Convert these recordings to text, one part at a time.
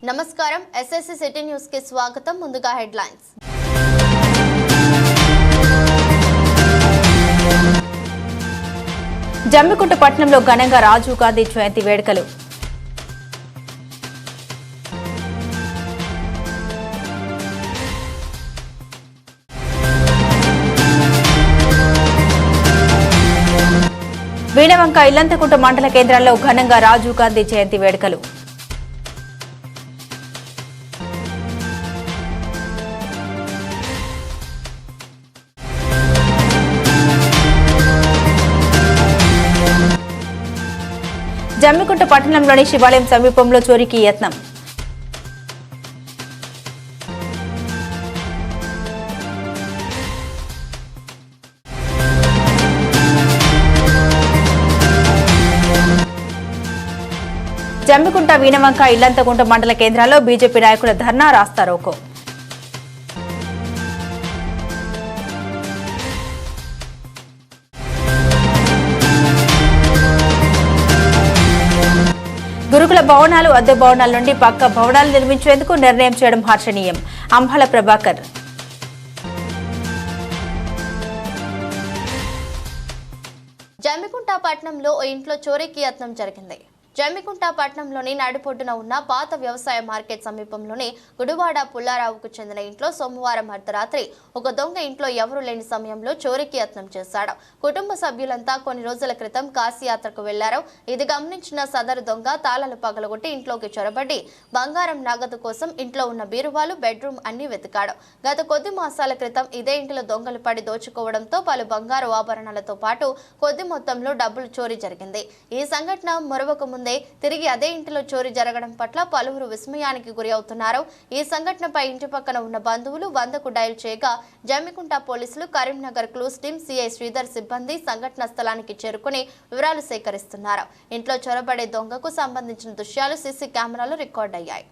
నమస్కారం SSC city news కి స్వాగతం. ముందుగా హెడ్లైన్స్. జమ్మికుంట పట్టణంలో ఘనంగా రాజీవ్ గాంధీ జయంతి వేడుకలు. వీణవంక ఇల్లంతకుంట మండల కేంద్రంలో ఘనంగా రాజీవ్ గాంధీ జయంతి వేడుకలు. జమ్మికుంట పట్టణంలోని శివాలయం సమీపంలో చోరీకి యత్నం. జమ్మికుంట వీణవంక ఇల్లంతకుంట మండల కేంద్రాల్లో బీజేపీ నాయకుల ధర్నా రాస్తారోకో. గురుకుల భవనాలు అద్దె భవనాల నుండి పక్క భవనాలు నిర్మించేందుకు నిర్ణయం చేయడం హర్షణీయం. అంబాల ప్రభాకర్. జమ్మికుంట పట్టణంలో ఓ ఇంట్లో చోరీకి యత్నం జరిగింది. జమ్మికుంట పట్టణంలోని నడిపొడ్డున ఉన్న పాత వ్యవసాయ మార్కెట్ సమీపంలోని గుడివాడ పుల్లారావుకు చెందిన ఇంట్లో సోమవారం అర్ధరాత్రి ఒక దొంగ ఇంట్లో ఎవరూ లేని సమయంలో చోరీకి యత్నం చేశాడు. కుటుంబ సభ్యులంతా కొన్ని రోజుల క్రితం కాశీయాత్రకు వెళ్లారు. ఇది గమనించిన సదరు దొంగ తాళాలు పగలగొట్టి ఇంట్లోకి చొరబడి బంగారం, నగదు కోసం ఇంట్లో ఉన్న బీరువాలు, బెడ్రూమ్ అన్ని వెతికాడు. గత కొద్ది మాసాల క్రితం ఇదే ఇంటిలో దొంగలు పడి దోచుకోవడంతో పలు బంగారు ఆభరణాలతో పాటు కొద్ది మొత్తంలో డబ్బులు చోరీ జరిగింది. ఈ సంఘటన మరొక ముందే తిరిగి అదే ఇంటిలో చోరీ జరగడం పట్ల పలువురు విస్మయానికి గురి అవుతున్నారు. ఈ సంఘటనపై ఇంటి పక్కన ఉన్న బంధువులు 100కు డయల్ చేయగా జమ్మికుంట పోలీసులు, Karimnagar clues team, CI Sridhar సిబ్బంది సంఘటన స్థలానికి చేరుకుని వివరాలు సేకరిస్తున్నారు. ఇంట్లో చొరబడే దొంగకు సంబంధించిన దృశ్యాలు సీసీ కెమెరాలో రికార్డ్ అయ్యాయి.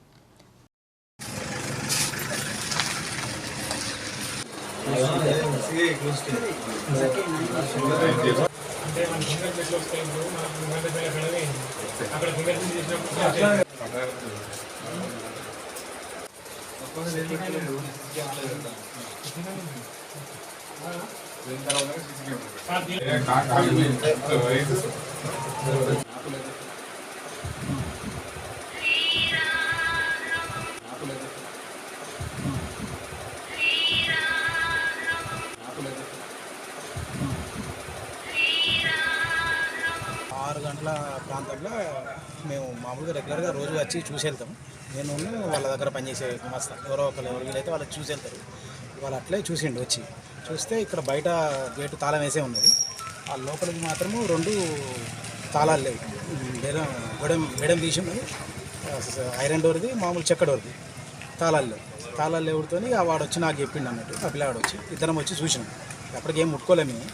ప్రాంతంలో మేము మామూలుగా రెగ్యులర్గా రోజు వచ్చి చూసి వెళ్తాం. నేను వాళ్ళ దగ్గర పనిచేసే మస్తు ఎవరో ఒకరు వీళ్ళైతే వాళ్ళకి చూసి వెళ్తారు. వాళ్ళు అట్లే చూసిండు. వచ్చి చూస్తే ఇక్కడ బయట గేటు తాళం వేసే ఉన్నది. ఆ లోపలికి మాత్రము 2 తాళాలు లేవు. బెడం తీసి ఉన్నది, ఐరన్ డోర్ది, మామూలు చెక్క డోర్ది. తాళాలు లేవుతో వాడు వచ్చి నాకు చెప్పిండు అన్నట్టు. ఆ పిల్లవాడు వచ్చి ఇద్దరం వచ్చి చూసినాం. అప్పటికేం ముట్టుకోలేము. మేము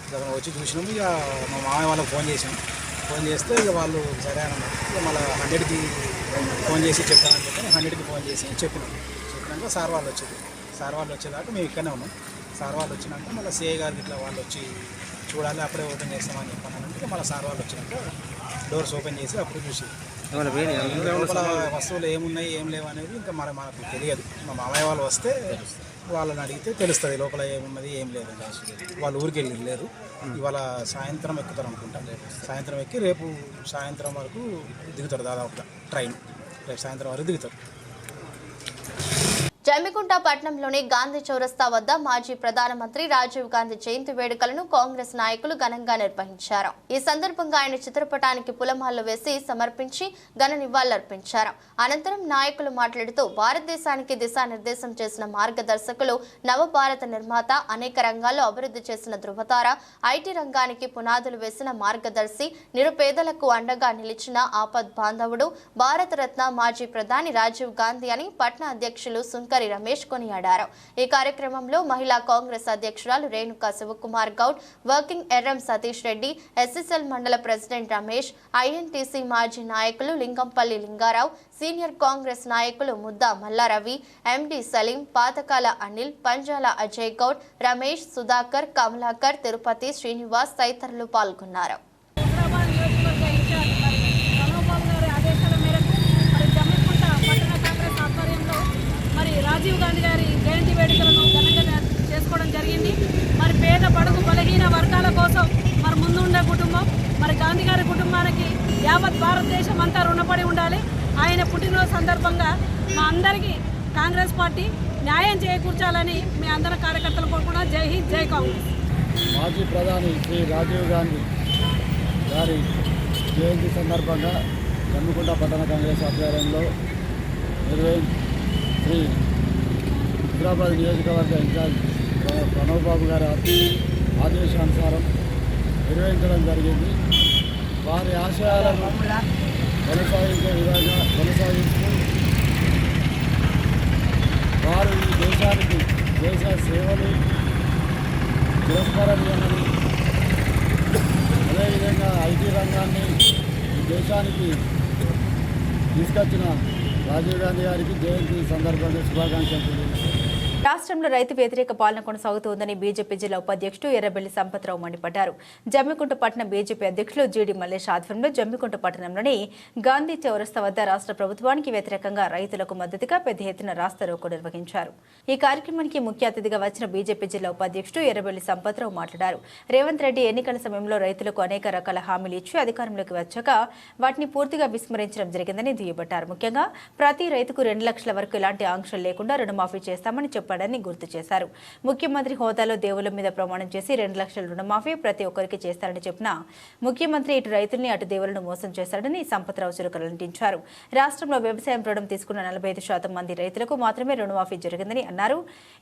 ఇద్దరం వచ్చి చూసినాము. ఇక మా మామయ్య వాళ్ళకి ఫోన్ చేస్తే ఇక వాళ్ళు సరే అన్నారు. ఇక మళ్ళీ 100కి ఫోన్ చేసి చెప్తానని చెప్పి 100కి ఫోన్ చేసి చెప్పినాక సార్ వాళ్ళు వచ్చేదాకా మేము ఇక్కడనే ఉన్నాం. సార్ వాళ్ళు వచ్చినాక మళ్ళీ సిఐ గారికి ఇట్లా వాళ్ళు వచ్చి చూడాలి, అప్పుడే ఓపెన్ చేస్తామని చెప్పానంటే మళ్ళీ సార్ వాళ్ళు వచ్చినాక డోర్స్ ఓపెన్ చేసి అప్పుడు చూసి లోపల వస్తువులు ఏమున్నాయి ఏం లేవు అనేది ఇంకా మనకు తెలియదు. మా మామయ్య వాళ్ళు వస్తే వాళ్ళని అడిగితే తెలుస్తుంది లోపల ఏమున్నది ఏం లేదు. వాళ్ళు ఊరికి వెళ్ళలేరు. ఇవాళ సాయంత్రం ఎక్కుతారు అనుకుంటా. సాయంత్రం ఎక్కి రేపు సాయంత్రం వరకు దిగుతారు. దాదాపుగా ట్రైన్ రేపు సాయంత్రం వరకు దిగుతారు. జమ్మికుంట పట్టణంలోని గాంధీ చౌరస్తా వద్ద మాజీ ప్రధానమంత్రి రాజీవ్ గాంధీ జయంతి వేడుకలను కాంగ్రెస్ నాయకులు ఘనంగా నిర్వహించారు. ఈ సందర్భంగా ఆయన చిత్రపటానికి పూలమాలలు వేసి సమర్పించి ఘన నివాళులర్పించారు. అనంతరం నాయకులు మాట్లాడుతూ భారతదేశానికి దిశానిర్దేశం చేసిన మార్గదర్శకులు, నవభారత నిర్మాత, అనేక రంగాల్లో అభివృద్ధి చేసిన ధృవతార, ఐటీ రంగానికి పునాదులు వేసిన మార్గదర్శి, నిరుపేదలకు అండగా నిలిచిన ఆపద్ బాంధవుడు, భారతరత్న మాజీ ప్రధాని రాజీవ్ గాంధీ అని పట్న అధ్యక్షులు సుంకరి రమేష్ కొనియాడారు. ఈ కార్యక్రమంలో మహిళా కాంగ్రెస్ అధ్యక్షురాలు రేణుకా శివకుమార్ గౌడ్, వర్కింగ్ ఎర్రం సతీష్ రెడ్డి, ఎస్ఎస్ఎల్ మండల ప్రెసిడెంట్ రమేష్, ఐఎన్టీసీ మాజీ నాయకులు లింగంపల్లి లింగారావు, సీనియర్ కాంగ్రెస్ నాయకులు ముద్దా మల్లారవి, ఎండి సలీం, పాతకాల అనిల్, పంజాల అజయ్ గౌడ్, రమేష్, సుధాకర్, కమలాకర్, తిరుపతి, శ్రీనివాస్ తదితరులు పాల్గొన్నారు. ఆదేశాల మేరకు జమ్మికుంట పట్టణ యావత్ భారతదేశం అంతా రుణపడి ఉండాలి. ఆయన పుట్టినరోజు సందర్భంగా మా అందరికీ కాంగ్రెస్ పార్టీ న్యాయం చేకూర్చాలని మీ అందరి కార్యకర్తలు కోరుకున్నాం. జై హింద్, జై కాంగ్రెస్. మాజీ ప్రధాని శ్రీ రాజీవ్ గాంధీ గారి జయంతి సందర్భంగా జమ్మికుంట పట్టణ కాంగ్రెస్ ఆధ్వర్యంలో శ్రీ హైదరాబాద్ నియోజకవర్గ ఇన్ఛార్జ్ ప్రణవ్ బాబు గారి ఆదేశానుసారం నిర్వహించడం జరిగింది. వారి ఆశయాలను కొనసాగించే విధంగా కొనసాగిస్తూ వారు ఈ దేశానికి దేశ సేవలు చిరస్మరణీయమని, అదేవిధంగా ఐటీ రంగాన్ని ఈ దేశానికి తీసుకొచ్చిన రాజీవ్ గాంధీ గారికి జయంతి సందర్భంగా శుభాకాంక్షలు తెలియజేశారు. రాష్ట్రంలో రైతు వ్యతిరేక పాలన కొనసాగుతోందని బీజేపీ జిల్లా ఉపాధ్యక్షుడు ఎర్రబెల్లి సంపత్రావు మండిపడ్డారు. జమ్మికుంట పట్టణ బీజేపీ అధ్యక్షులు జీడి మల్లేష్ ఆధ్వర్యంలో జమ్మికుంట పట్టణంలోని గాంధీ చౌరస్తా వద్ద రాష్ట్ర ప్రభుత్వానికి వ్యతిరేకంగా రైతులకు మద్దతుగా పెద్ద ఎత్తున రాస్తారోకో నిర్వహించారు. ఈ కార్యక్రమానికి ముఖ్య అతిథిగా వచ్చిన బీజేపీ జిల్లా ఉపాధ్యక్షుడు ఎర్రబెల్లి సంపత్రావు మాట్లాడారు. రేవంత్ రెడ్డి ఎన్నికల సమయంలో రైతులకు అనేక రకాల హామీలు ఇచ్చి అధికారంలోకి వచ్చాక వాటిని పూర్తిగా విస్మరించడం జరిగిందని దుయ్యబట్టారు. ముఖ్యంగా ప్రతి రైతుకు 2 లక్షల వరకు ఎలాంటి ఆంక్షలు లేకుండా రుణమాఫీ చేస్తామని చెప్పారని గుర్తు చేశారు. ముఖ్యమంత్రి హోదాలో దేవుళ్ల మీద ప్రమాణం చేసి 2 లక్షల రుణమాఫీ ప్రతి ఒక్కరికి చేస్తారని చెప్పిన ముఖ్యమంత్రి ఇటు రైతుల్ని అటు దేవుళ్లను మోసం చేశారని సంపత్రావు చురకలంటించారు. రాష్ట్రంలో వ్యవసాయం రుణం తీసుకున్న 45% మంది రైతులకు మాత్రమే రుణమాఫీ జరిగిందని అన్నారు.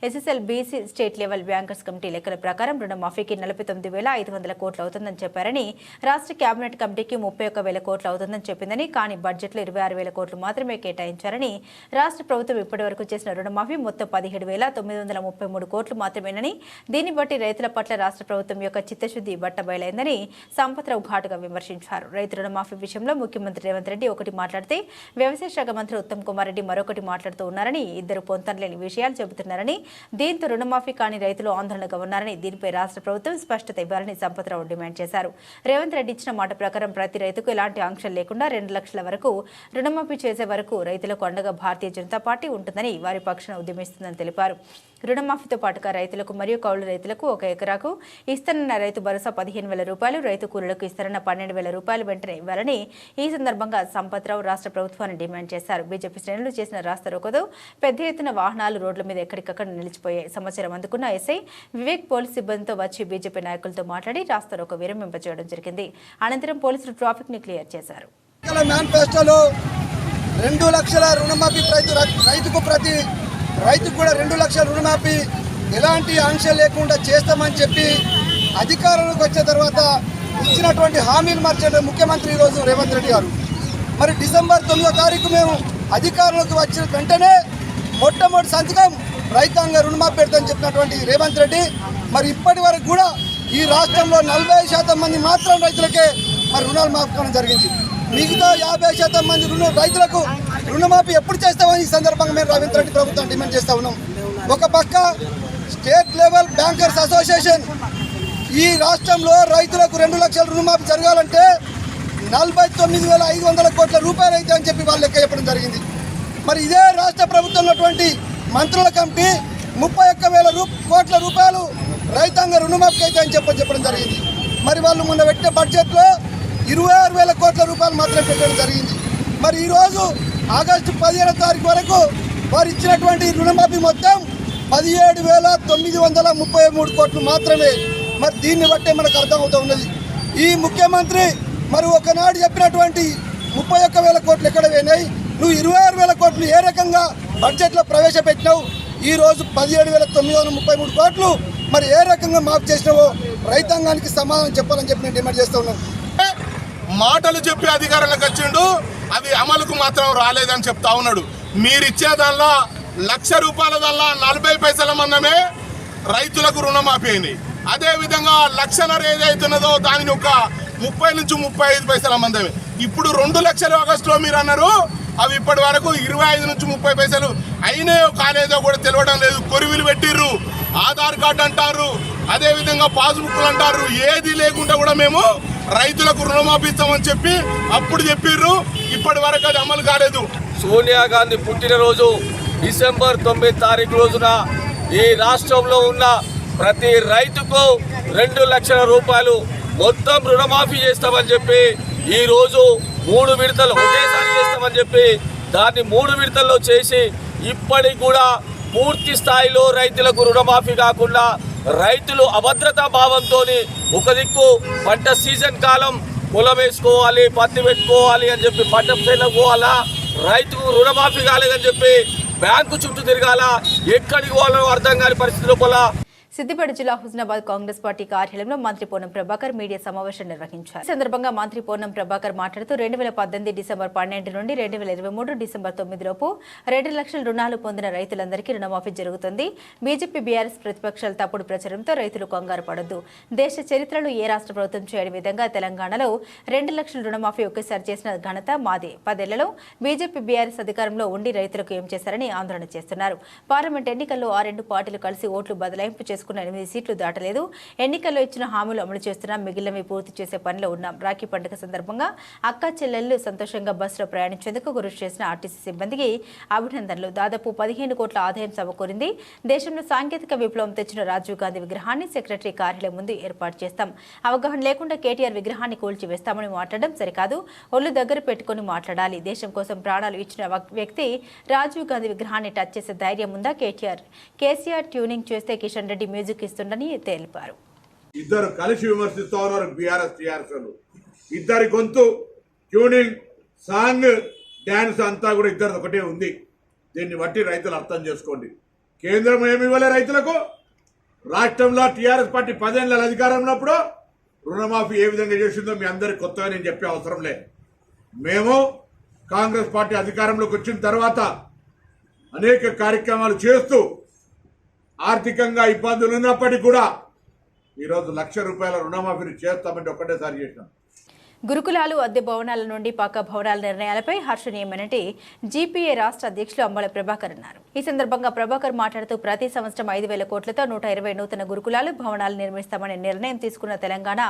SSL BC state level bankers committee లెక్కల ప్రకారం రుణమాఫీకి 49,500 కోట్లు అవుతుందని చెప్పారని, రాష్ట్ర కేబినెట్ కమిటీకి 31,000 కోట్లు అవుతుందని చెప్పిందని, కానీ బడ్జెట్లో 26,000 కోట్లు మాత్రమే కేటాయించారని, రాష్ట్ర ప్రభుత్వం ఇప్పటివరకు చేసిన రుణమాఫీ మొత్తం 17,933 కోట్లు మాత్రమేనని, దీన్ని బట్టి రైతుల పట్ల రాష్ట్ర ప్రభుత్వం యొక్క చిత్తశుద్ధి బట్టబయలైందని సంపత్రావు ఘాటుగా విమర్శించారు. రైతు రుణమాఫీ విషయంలో ముఖ్యమంత్రి రేవంత్ రెడ్డి ఒకటి మాట్లాడితే వ్యవసాయ శాఖ మంత్రి ఉత్తమ్ కుమార్ రెడ్డి మరొకటి మాట్లాడుతూ ఉన్నారని, ఇద్దరు పొంతనలేని విషయాలు చెబుతున్నారని, దీంతో రుణమాఫీ కాని రైతులు ఆందోళనగా ఉన్నారని, దీనిపై రాష్ట్ర ప్రభుత్వం స్పష్టత ఇవ్వాలని సంపత్రావు డిమాండ్ చేశారు. రేవంత్ రెడ్డి ఇచ్చిన మాట ప్రకారం ప్రతి రైతుకు ఎలాంటి ఆంక్షలు లేకుండా 2 లక్షల వరకు రుణమాఫీ చేసే వరకు రైతులకు అండగా భారతీయ జనతా పార్టీ ఉంటుందని, వారి పక్షాన ఉద్యమిస్తుందని తెలిపారు. రుణమాఫీతో పాటుగా రైతులకు మరియు కౌలు రైతులకు 1 ఎకరాకు ఇస్తానన్న రైతు భరోసా 15,000 రూపాయలు, రైతు కూలీలకు ఇస్తారన్న 12,000 రూపాయలు వెంటనే ఇవ్వాలని ఈ సందర్భంగా సంపత్రావు రాష్ట్ర ప్రభుత్వాన్ని డిమాండ్ చేశారు. బీజేపీ శ్రేణులు చేసిన రాస్తారోకోతో పెద్ద ఎత్తున వాహనాలు రోడ్ల మీద ఎక్కడికక్కడ నిలిచిపోయాయి. సమాచారం అందుకున్న ఎస్ఐ వివేక్ పోలీసు సిబ్బందితో వచ్చి బీజేపీ నాయకులతో మాట్లాడి రాస్తారోకో విరమింపజేయడం జరిగింది. అనంతరం పోలీసులు ట్రాఫిక్ ని క్లియర్ చేశారు. 2 లక్షల రుణమాఫీ రైతుకు కూడా 2 లక్షల రుణమాఫీ ఎలాంటి ఆంక్షలు లేకుండా చేస్తామని చెప్పి అధికారంలోకి వచ్చిన తర్వాత ఇచ్చినటువంటి హామీలు మార్చిన ముఖ్యమంత్రి ఈరోజు రేవంత్ రెడ్డి గారు. మరి డిసెంబర్ 9వ తారీఖు మేము అధికారంలోకి వచ్చిన వెంటనే మొట్టమొదటి సంతకం రైతాంగ రుణమాఫీ పెడతామని చెప్పినటువంటి రేవంత్ రెడ్డి మరి ఇప్పటి వరకు కూడా ఈ రాష్ట్రంలో 40% మంది మాత్రం రైతులకే మరి రుణాలు మాఫీ కావడం జరిగింది. మిగతా 50% మంది రైతులకు రుణమాఫీ ఎప్పుడు చేస్తామని ఈ సందర్భంగా మేము రేవంత్ రెడ్డి ప్రభుత్వం డిమాండ్ చేస్తూ ఉన్నాం. ఒక పక్క స్టేట్ లెవెల్ బ్యాంకర్స్ అసోసియేషన్ ఈ రాష్ట్రంలో రైతులకు 2 లక్షల రుణమాఫీ జరగాలంటే 49,500 కోట్ల రూపాయలు అయితే అని చెప్పి వాళ్ళు లెక్క చెప్పడం జరిగింది. మరి ఇదే రాష్ట్ర ప్రభుత్వంలో మంత్రుల కమిటీ 31,000 కోట్ల రూపాయలు రైతాంగ రుణమాఫీ అయితే అని చెప్పడం జరిగింది. మరి వాళ్ళు మొన్న పెట్టిన బడ్జెట్లో 26,000 కోట్ల రూపాయలు మాత్రమే పెట్టడం జరిగింది. మరి ఈరోజు ఆగస్టు 17వ తారీఖు వరకు వారు ఇచ్చినటువంటి రుణమాఫీ మొత్తం 17,933 కోట్లు మాత్రమే. మరి దీన్ని బట్టే మనకు అర్థమవుతూ ఉన్నది ఈ ముఖ్యమంత్రి మరి ఒకనాడు చెప్పినటువంటి 31,000 కోట్లు ఎక్కడ పోయినాయి, నువ్వు 26,000 కోట్లు ఏ రకంగా బడ్జెట్లో ప్రవేశపెట్టినావు, ఈరోజు 17,933 కోట్లు మరి ఏ రకంగా మాఫ్ చేసినావో రైతాంగానికి సమాధానం చెప్పాలని చెప్పి నేను డిమాండ్ చేస్తూ ఉన్నాను. మాటలు చెప్పి అధికారంలోకి వచ్చిండు, అది అమలుకు మాత్రం రాలేదని చెప్తా ఉన్నాడు. మీరిచ్చే దానిలో 1,00,000 రూపాయల దానిలో 40 పైసల మందమే రైతులకు రుణమాఫీ అయినాయి. అదేవిధంగా 1,00,000 ఏదైతున్నదో దానిని ఒక 30 నుంచి 35 పైసల మందమే. ఇప్పుడు 2 లక్షలు ఆగస్టులో మీరు అన్నారు, అవి ఇప్పటి వరకు 25 నుంచి 30 పైసలు అయినాయో కాలేదో కూడా తెలియడం లేదు. కొరివిలు పెట్టిర్రు, ఆధార్ కార్డు అంటారు, అదేవిధంగా పాస్బుక్లు అంటారు, ఏది లేకుండా కూడా మేము రైతులకు రుణమాఫీ ఇస్తామని చెప్పి అప్పుడు చెప్పిర్రు. ఇప్పటి వరకు అది అమలు కాలేదు. సోనియా గాంధీ పుట్టినరోజు డిసెంబర్ 9వ తారీఖు రోజున ఈ రాష్ట్రంలో ఉన్న ప్రతి రైతుకు 2 లక్షల రూపాయలు మొత్తం రుణమాఫీ చేస్తామని చెప్పి ఈరోజు 3 విడతలు ఒకేసారి చేస్తామని చెప్పి దాన్ని 3 విడతల్లో చేసి ఇప్పటికి కూడా పూర్తి స్థాయిలో రైతులకు రుణమాఫీ కాకుండా రైతులు అభద్రతా భావంతో ఒక దిక్కు పంట సీజన్ కాలం పొలం వేసుకోవాలి, పత్తి పెట్టుకోవాలి అని చెప్పి పంట పోవాలా, రైతుకు రుణమాఫీ కాలేదని చెప్పి బ్యాంకు చుట్టూ తిరగాల, ఎక్కడికి పోవాలో అర్థం కాని పరిస్థితి లోపల సిద్దిపేట జిల్లా హుస్నాబాద్ కాంగ్రెస్ పార్టీ కార్యాలయంలో మంత్రి పొన్నం ప్రభాకర్ మీడియా సమావేశం నిర్వహించారు. ఈ సందర్భంగా మంత్రి పొన్నం ప్రభాకర్ మాట్లాడుతూ 2018 డిసెంబర్ 12 నుండి 2023 డిసెంబర్ 9 లోపు 2 లక్షల రుణాలు పొందిన రైతులందరికీ రుణమాఫీ జరుగుతుంది. బీజేపీ బీఆర్ఎస్ ప్రతిపక్షాల తప్పుడు ప్రచారంతో రైతులు కంగారు పడొద్దు. దేశ చరిత్రలో ఏ రాష్ట్ర ప్రభుత్వం చేయని విధంగా తెలంగాణలో 2 లక్షల రుణమాఫీ ఒకేసారి చేసిన ఘనత మాదే. 10 ఏళ్లలో బీజేపీ బీఆర్ఎస్ అధికారంలో ఉండి రైతులకు ఏం చేశారని ఆందోళన చేస్తున్నారు. పార్లమెంట్ ఎన్నికల్లో ఆ 2 పార్టీలు కలిసి ఓట్లు బదలాయింపు చేసుకున్న 8 సీట్లు దాటలేదు. ఎన్నికల్లో ఇచ్చిన హామీలు అమలు చేస్తున్నాం, మిగిలినవి పూర్తి చేసే పనిలో ఉన్నాం. రాఖీ పండుగ సందర్భంగా అక్క చెల్లెళ్లు సంతోషంగా బస్సులో ప్రయాణించేందుకు కృషి చేసిన ఆర్టీసీ సిబ్బందికి అభినందనలు. దాదాపు 15 కోట్ల ఆదాయం సమకూరింది. దేశంలో సాంకేతిక విప్లవం తెచ్చిన రాజీవ్ గాంధీ విగ్రహాన్ని సెక్రటరీ కార్యాలయం ముందు ఏర్పాటు చేస్తాం. అవగాహన లేకుండా కేటీఆర్ విగ్రహాన్ని కూల్చివేస్తామని మాట్లాడడం సరికాదు. ఒళ్ళు దగ్గర పెట్టుకుని మాట్లాడాలి. దేశం కోసం ప్రాణాలు ఇచ్చిన వ్యక్తి రాజీవ్ గాంధీ విగ్రహాన్ని టచ్ చేసే ధైర్యం ఉందా? కేసీఆర్ ట్యూనింగ్ చేస్తే కిషన్ రెడ్డి మ్యూజిక్ ఇస్తుండని తెలిపారు. ఇద్దరు కలిసి విమర్శిస్తూ ఉన్నారు బీఆర్ఎస్ టీఆర్ఎస్. ఇద్దరి గొంతు ట్యూనింగ్, సాంగ్, డ్యాన్స్ అంతా కూడా ఇద్దరు ఒకటే ఉంది. దీన్ని బట్టి రైతులు అర్థం చేసుకోండి. కేంద్రం ఏమి ఇవ్వలే రైతులకు. రాష్ట్రంలో టీఆర్ఎస్ పార్టీ 10 ఏళ్ళ అధికారం ఉన్నప్పుడు రుణమాఫీ ఏ విధంగా చేసిందో మీ అందరికి కొత్తగా నేను చెప్పే అవసరం లేదు. మేము కాంగ్రెస్ పార్టీ అధికారంలోకి వచ్చిన తర్వాత అనేక కార్యక్రమాలు చేస్తూ ఆర్థికంగా ఇబ్బందులు ఉన్నప్పటికీ కూడా ఈరోజు ₹1,00,000 రుణమాఫీని చేస్తామంటే ఒక్కటేసారి చేసినాం. గురుకులాలు, అద్దె భవనాల నుండి పక్కా భవనాల నిర్ణయాలపై హర్షణీయమని జీపీఏ రాష్ట్ర అధ్యక్షులు అంబల ప్రభాకర్ అన్నారు. ఈ సందర్భంగా ప్రభాకర్ మాట్లాడుతూ ప్రతి సంవత్సరం 5,000 కోట్లతో 120 నూతన గురుకులాలు, భవనాలు నిర్మిస్తామని నిర్ణయం తీసుకున్న తెలంగాణ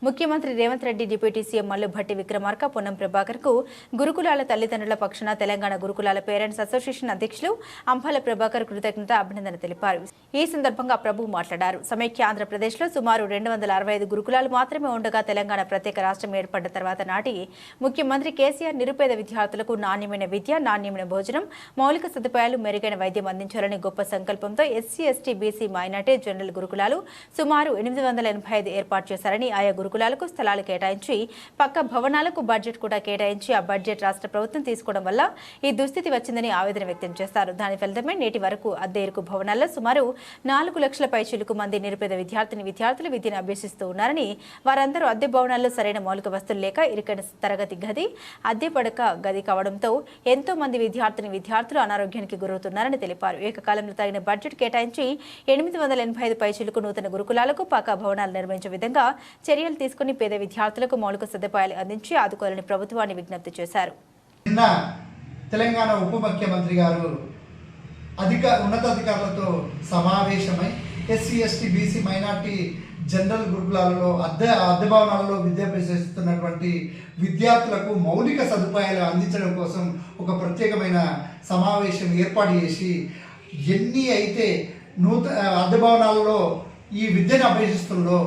ముఖ్యమంత్రి రేవంత్ రెడ్డి, డిప్యూటీ సీఎం మల్లు భట్టి విక్రమార్క పొన్నం ప్రభాకర్ కు గురుకులాల తల్లిదండ్రుల పక్షాన తెలంగాణ గురుకులాల పేరెంట్స్ అసోసియేషన్ అధ్యక్షులు అంబల ప్రభాకర్ కృతజ్ఞత అభినందన తెలిపారు. ఈ సందర్భంగా ప్రభు మాట్లాడారు. సమైక్య ఆంధ్రప్రదేశ్ లో సుమారు 265 గురుకులాలు మాత్రమే ఉండగా తెలంగాణ ప్రత్యేక రాష్ట్రం ఏర్పడ్డ తర్వాత నాటి ముఖ్యమంత్రి కేసీఆర్ నిరుపేద విద్యార్థులకు నాణ్యమైన విద్య, నాణ్యమైన భోజనం, మౌలిక సదుపాయాలు, మెరుగైన వైద్యం అందించాలని గొప్ప సంకల్పంతో SC, ST, BC, minority, general గురుకులాలు సుమారు 885 ఏర్పాటు చేశారని, ఆయా గురుకులాలకు స్థలాలు కేటాయించి పక్క భవనాలకు బడ్జెట్ కూడా కేటాయించి ఆ బడ్జెట్ రాష్ట్ర ప్రభుత్వం తీసుకోవడం వల్ల ఈ దుస్థితి వచ్చిందని ఆవేదన వ్యక్తం చేస్తారు. దాని ఫలితమే నేటి వరకు అద్దె ఇరుకు భవనాల్లో సుమారు 4 లక్షల పైచిలుకు మంది నిరుపేద విద్యార్థులు విద్యను అభ్యసిస్తూ ఉన్నారని, వారందరూ అద్దె భవనాల్లో సరైన మౌలిక వస్తువులు లేక ఇరుకైన తరగతి గది, అద్దె పడక గది కావడంతో ఎంతో మంది విద్యార్థులు అనారోగ్యానికి గురవుతున్నారని తెలిపారు. ఏకకాలంలో తగిన బడ్జెట్ కేటాయించి 885 పైచిలుకు నూతన గురుకులాలకు పక్కా భవనాలు నిర్మించే విధంగా చర్యలు తీసుకుని పేద విద్యార్థులకు మౌలిక సదుపాయాలు అందించి ఆదుకోవాలని ప్రభుత్వాన్ని విజ్ఞప్తి చేశారు. నిన్న తెలంగాణ ఉప ముఖ్యమంత్రి గారు ఉన్నతాధికారులతో సమావేశమై SC, ST, BC, minority, general గురుకులాలలో అద్దె భవనాలలో విద్యాభ్యసిస్తున్నటువంటి విద్యార్థులకు మౌలిక సదుపాయాలు అందించడం కోసం ఒక ప్రత్యేకమైన సమావేశం ఏర్పాటు చేసి ఎన్ని అయితే అద్దె భవనాలలో ఈ విద్యను అభ్యసిస్తుందో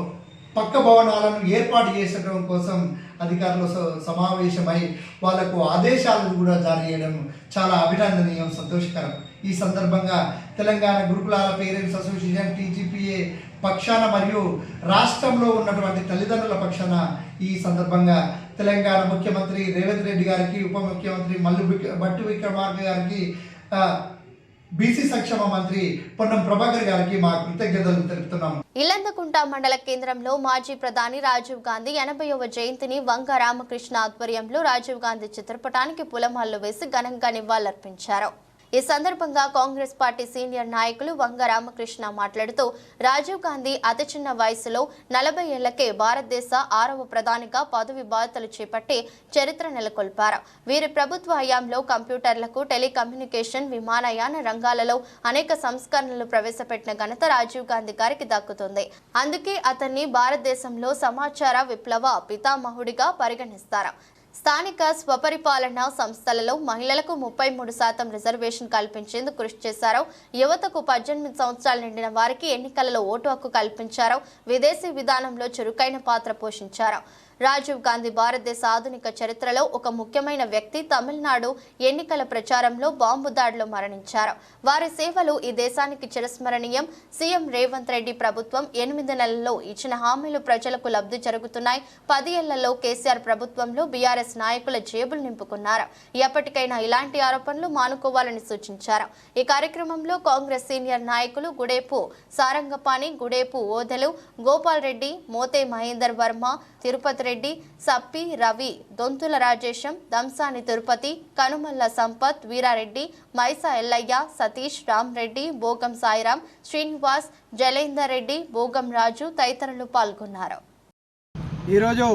పక్క భవనాలను ఏర్పాటు చేసడం కోసం అధికారులు సమావేశమై వాళ్లకు ఆదేశాలను కూడా జారీ చేయడం చాలా అభినందనీయం, సంతోషకరం. ఈ సందర్భంగా తెలంగాణ గురుకులాల పేరెంట్స్ అసోసియేషన్ TGPA పక్షాన మరియు రాష్ట్రంలో ఉన్నటువంటి తల్లిదండ్రుల పక్షాన ఈ సందర్భంగా తెలంగాణ ముఖ్యమంత్రి రేవంత్ రెడ్డి గారికి, ఉప ముఖ్యమంత్రి మల్లు భట్టి విక్రమార్క గారికి, బీసీ సంక్షేమ మంత్రి పొన్నం ప్రభాకర్ గారికి మా కృతజ్ఞతలు తెలుపుతున్నాము. ఇల్లందకుంట మండల కేంద్రంలో మాజీ ప్రధాని రాజీవ్ గాంధీ 80వ జయంతిని వంగ రామకృష్ణ ఆధ్వర్యంలో రాజీవ్ గాంధీ చిత్రపటానికి పూలమాలలు వేసి ఘనంగా నివాళులర్పించారు. ఈ సందర్భంగా కాంగ్రెస్ పార్టీ సీనియర్ నాయకులు వంగ రామకృష్ణ మాట్లాడుతూ రాజీవ్ గాంధీ అతి చిన్న వయసులో 40 ఏళ్లకే భారతదేశ 6వ ప్రధానిగా పదవి బాధ్యతలు చేపట్టి చరిత్ర నెలకొల్పారు. వీరి ప్రభుత్వ హయాంలో కంప్యూటర్లకు, టెలికమ్యూనికేషన్, విమానయాన రంగాలలో అనేక సంస్కరణలు ప్రవేశపెట్టిన ఘనత రాజీవ్ గాంధీ గారికి దక్కుతుంది. అందుకే అతన్ని భారతదేశంలో సమాచార విప్లవ పితామహుడిగా పరిగణిస్తారు. స్థానిక స్వపరిపాలన సంస్థలలో మహిళలకు 33% రిజర్వేషన్ కల్పించేందుకు కృషి చేశారు. యువతకు 18 సంవత్సరాలు నిండిన వారికి ఎన్నికలలో ఓటు హక్కు కల్పించారు. విదేశీ విధానంలో చురుకైన పాత్ర పోషించారు. రాజీవ్ గాంధీ భారతదేశ ఆధునిక చరిత్రలో ఒక ముఖ్యమైన వ్యక్తి. తమిళనాడు ఎన్నికల ప్రచారంలో బాంబు దాడిలో మరణించారు. వారి సేవలు ఈ దేశానికి చిరస్మరణీయం. సీఎం రేవంత్ రెడ్డి ప్రభుత్వం 8 నెలల్లో ఇచ్చిన హామీలు ప్రజలకు లబ్ధి జరుగుతున్నాయి. 10 ఏళ్లలో కేసీఆర్ ప్రభుత్వంలో బీఆర్ఎస్ నాయకుల జేబులు నింపుకున్నారు. ఎప్పటికైనా ఇలాంటి ఆరోపణలు మానుకోవాలని సూచించారు. ఈ కార్యక్రమంలో కాంగ్రెస్ సీనియర్ నాయకులు గుడేపు సారంగపాణి, గుడేపు ఓదెలు, గోపాల్ రెడ్డి, మోతే మహేందర్ వర్మ, తిరుపతి రెడ్డి, సప్పి రవి, దొంతుల రాజేశం, దంసాని తిరుపతి, కనుమల్ల సంపత్, వీరారెడ్డి, మైసా ఎల్లయ్య, సతీష్, రామ్రెడ్డి, బోగం సాయిరాం, శ్రీనివాస్, జలేందర్ రెడ్డి, బోగం రాజు తదితరులు పాల్గొన్నారు. ఈరోజు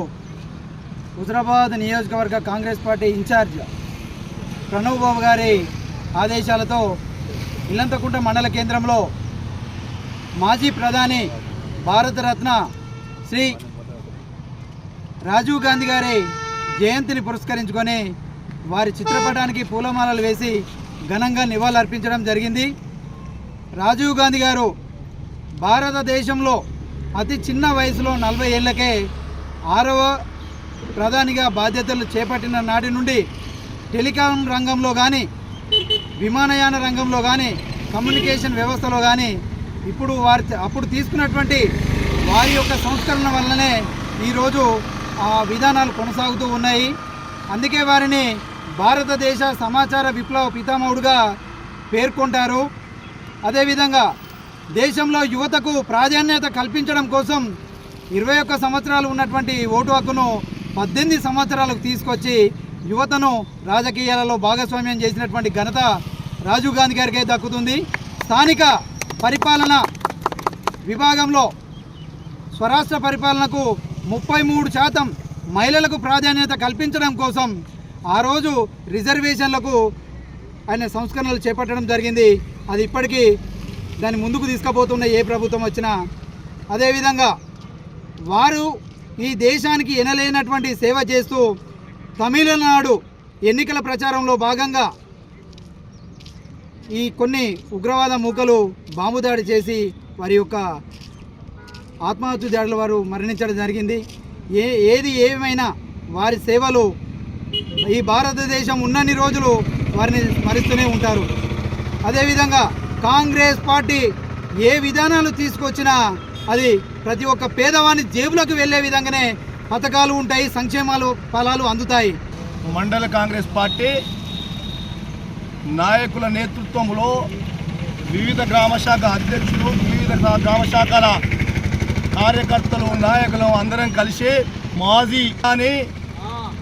హుజరాబాద్ నియోజకవర్గ కాంగ్రెస్ పార్టీ ఇన్ఛార్జ్ ప్రణవ్ బాబు గారి ఆదేశాలతో ఇల్లంతకుంట మండల కేంద్రంలో మాజీ ప్రధాని భారతరత్న శ్రీ రాజీవ్ గాంధీ గారి జయంతిని పురస్కరించుకొని వారి చిత్రపటానికి పూలమాలలు వేసి ఘనంగా నివాళులర్పించడం జరిగింది. రాజీవ్ గాంధీ గారు భారతదేశంలో అతి చిన్న వయసులో 40 ఏళ్లకే 6వ ప్రధానిగా బాధ్యతలు చేపట్టిన నాటి నుండి టెలికాం రంగంలో కానీ, విమానయాన రంగంలో కానీ, కమ్యూనికేషన్ వ్యవస్థలో కానీ అప్పుడు తీసుకున్నటువంటి వారి యొక్క సంస్కరణ వల్లనే ఈరోజు ఆ విధానాలు కొనసాగుతూ ఉన్నాయి. అందుకే వారిని భారతదేశ సమాచార విప్లవ పితామహుడుగా పేర్కొంటారు. అదేవిధంగా దేశంలో యువతకు ప్రాధాన్యత కల్పించడం కోసం 21 సంవత్సరాలు ఉన్నటువంటి ఓటు హక్కును 18 సంవత్సరాలకు తీసుకొచ్చి యువతను రాజకీయాలలో భాగస్వామ్యం చేసినటువంటి ఘనత రాజీవ్ గాంధీ గారికే దక్కుతుంది. స్థానిక పరిపాలన విభాగంలో స్వరాష్ట్ర పరిపాలనకు 33% మహిళలకు ప్రాధాన్యత కల్పించడం కోసం ఆ రోజు రిజర్వేషన్లకు ఆయన సంస్కరణలు చేపట్టడం జరిగింది. అది ఇప్పటికీ దాన్ని ముందుకు తీసుకుపోతున్న ఏ ప్రభుత్వం వచ్చినా. అదేవిధంగా వారు ఈ దేశానికి ఎనలేనటువంటి సేవ చేస్తూ తమిళనాడు ఎన్నికల ప్రచారంలో భాగంగా ఈ కొన్ని ఉగ్రవాద మూకలు బాంబు దాడి చేసి వారి యొక్క ఆత్మహత్య దాడుల వారు మరణించడం జరిగింది. ఏది ఏమైనా వారి సేవలు ఈ భారతదేశం ఉన్నన్ని రోజులు వారిని స్మరిస్తూనే ఉంటారు. అదేవిధంగా కాంగ్రెస్ పార్టీ ఏ విధానాలు తీసుకొచ్చినా అది ప్రతి ఒక్క పేదవాని జేబులకు వెళ్ళే విధంగానే పథకాలు ఉంటాయి, సంక్షేమాలు ఫలాలు అందుతాయి. మండల కాంగ్రెస్ పార్టీ నాయకుల నేతృత్వంలో వివిధ గ్రామశాఖ అధ్యక్షులు, వివిధ గ్రామశాఖల కార్యకర్తలు, నాయకులు అందరం కలిసి మాజీ అని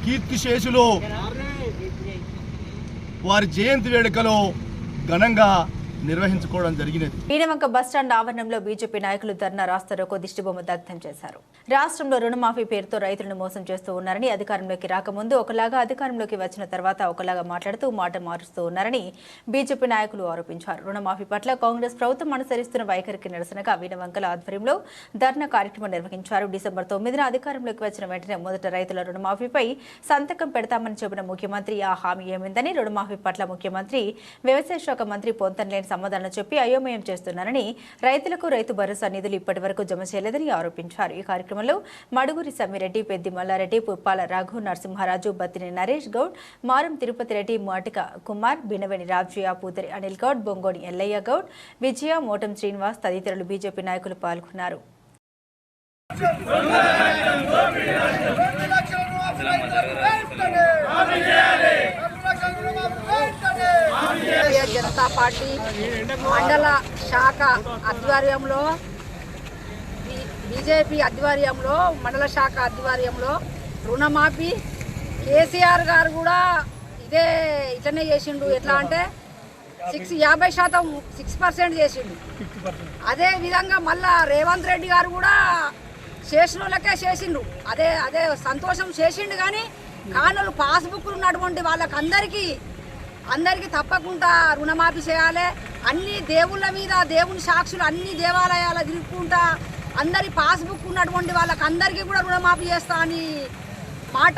కీర్తిశేషులు వారి జయంతి వేడుకలు ఘనంగా నిర్వహించుకోవడం జరిగినది. ఈనవంక బస్టాండ్ ఆవరణంలో బీజేపీ నాయకులు ధర్నా రాస్తారోకో దిష్టిబొమ్మ దగ్ధం చేశారు. రాష్ట్రంలో రుణమాఫీ పేరుతో రైతులను మోసం చేస్తూ ఉన్నారని, అధికారంలోకి రాకముందు ఒకలాగా, అధికారంలోకి వచ్చిన తర్వాత ఒకలాగా మాట్లాడుతూ మాట మారుస్తూ ఉన్నారని బీజేపీ నాయకులు ఆరోపించారు. రుణమాఫీ పట్ల కాంగ్రెస్ ప్రభుత్వం అనుసరిస్తున్న వైఖరికి నిరసనగా వీణవంకల ఆధ్వర్యంలో ధర్నా కార్యక్రమం నిర్వహించారు. డిసెంబర్ 9న అధికారంలోకి వచ్చిన వెంటనే మొదట రైతుల రుణమాఫీపై సంతకం పెడతామని చెప్పిన ముఖ్యమంత్రి ఆ హామీ ఏమిందని, రుణమాఫీ పట్ల ముఖ్యమంత్రి వ్యవసాయ శాఖ మంత్రి పొంతనలేని సమాధానం చెప్పి అయోమయం చేస్తున్నారని, రైతులకు రైతు భరోసా నిధులు ఇప్పటి వరకు జమ చేయలేదని ఆరోపించారు. ఈ కార్యక్రమంలో మడుగురి సమ్మిరెడ్డి, పెద్ది మల్లారెడ్డి, పుప్పాల రఘు, నరసింహారాజు, బత్తిని నరేష్ గౌడ్, మారం తిరుపతి రెడ్డి, మాటిక కుమార్, బినవని రాజయ్య, పూతరి అనిల్ గౌడ్, బొంగోని ఎల్లయ్య గౌడ్, విజయ, మోటం శ్రీనివాస్ తదితరులు బీజేపీ నాయకులు పాల్గొన్నారు. భారతీయ జనతా పార్టీ మండల శాఖ ఆధ్వర్యంలో, బీజేపీ ఆధ్వర్యంలో, మండల శాఖ ఆధ్వర్యంలో రుణమాఫీ కేసీఆర్ గారు కూడా ఇట్లనే చేసిండు. ఎట్లా అంటే 50% 6% చేసిండు. అదే విధంగా మళ్ళా రేవంత్ రెడ్డి గారు కూడా చేసిన వాళ్ళకే చేసిండు. అదే సంతోషం చేసిండు. కానీ కానులు పాస్బుక్లు ఉన్నటువంటి అందరికీ తప్పకుండా రుణమాఫీ చేయాలి. అన్ని దేవుళ్ళ మీద దేవుని సాక్షులు అన్ని దేవాలయాలు తిరుగుకుంటా అందరి పాస్బుక్ ఉన్నటువంటి అందరికీ కూడా రుణమాఫీ చేస్తా అని మాట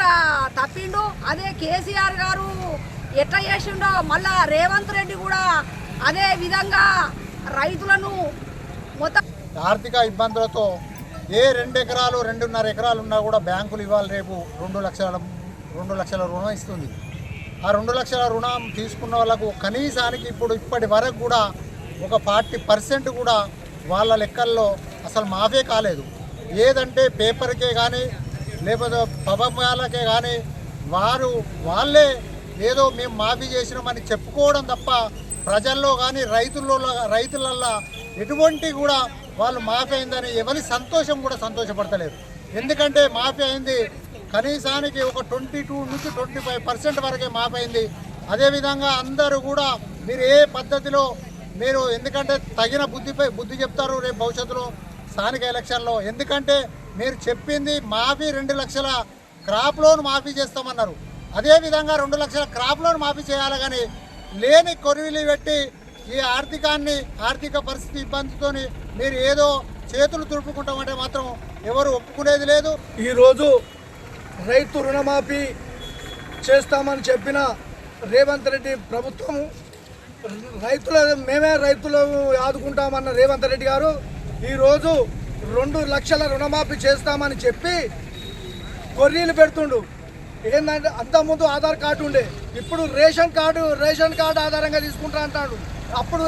తప్పిండు. అదే కేసీఆర్ గారు ఎట్లా చేసిండో మళ్ళా రేవంత్ రెడ్డి కూడా అదే విధంగా రైతులను మొత్తం ఆర్థిక ఇబ్బందులతో ఏ 2 ఎకరాలు 2.5 ఎకరాలు ఉన్నా కూడా బ్యాంకులు ఇవాళ రేపు 2 లక్షల రుణం ఇస్తుంది. ఆ 2 లక్షల రుణం తీసుకున్న వాళ్ళకు కనీసానికి ఇప్పటి వరకు కూడా ఒక 40% కూడా వాళ్ళ లెక్కల్లో అసలు మాఫే కాలేదు. ఏదంటే పేపర్కే కానీ లేకపోతే పబకాలకే కానీ వాళ్ళే ఏదో మేము మాఫీ చేసినామని చెప్పుకోవడం తప్ప ప్రజల్లో కానీ రైతులల్లో ఎటువంటి కూడా వాళ్ళు మాఫీ అయిందని ఎవరి సంతోషం కూడా సంతోషపడతలేరు. ఎందుకంటే మాఫీ అయింది కనీసానికి ఒక 22 నుంచి 25% వరకే మాఫీ అయింది. అదేవిధంగా అందరూ కూడా మీరు ఏ పద్ధతిలో మీరు ఎందుకంటే తగిన బుద్ధి చెప్తారు రేపు భవిష్యత్తులో స్థానిక ఎలక్షన్లో. ఎందుకంటే మీరు చెప్పింది మాఫీ 2 లక్షల క్రాప్ లోన్ మాఫీ చేస్తామన్నారు. అదేవిధంగా 2 లక్షల క్రాప్ లోన్ మాఫీ చేయాలి కానీ లేని కొరివిలు పెట్టి ఈ ఆర్థిక పరిస్థితి ఇబ్బందితో మీరు ఏదో చేతులు తుడుపుకుంటామంటే మాత్రం ఎవరు ఒప్పుకునేది లేదు. ఈరోజు రైతు రుణమాఫీ చేస్తామని చెప్పిన రేవంత్ రెడ్డి ప్రభుత్వం మేమే రైతులను ఆదుకుంటామన్న రేవంత్ రెడ్డి గారు ఈరోజు 2 లక్షల రుణమాఫీ చేస్తామని చెప్పి కొర్రీలు పెడుతుండు. ఏంటంటే అంతకుముందు ఆధార్ కార్డు ఉండే, ఇప్పుడు రేషన్ కార్డు ఆధారంగా తీసుకుంటా అంటాడు. అప్పుడు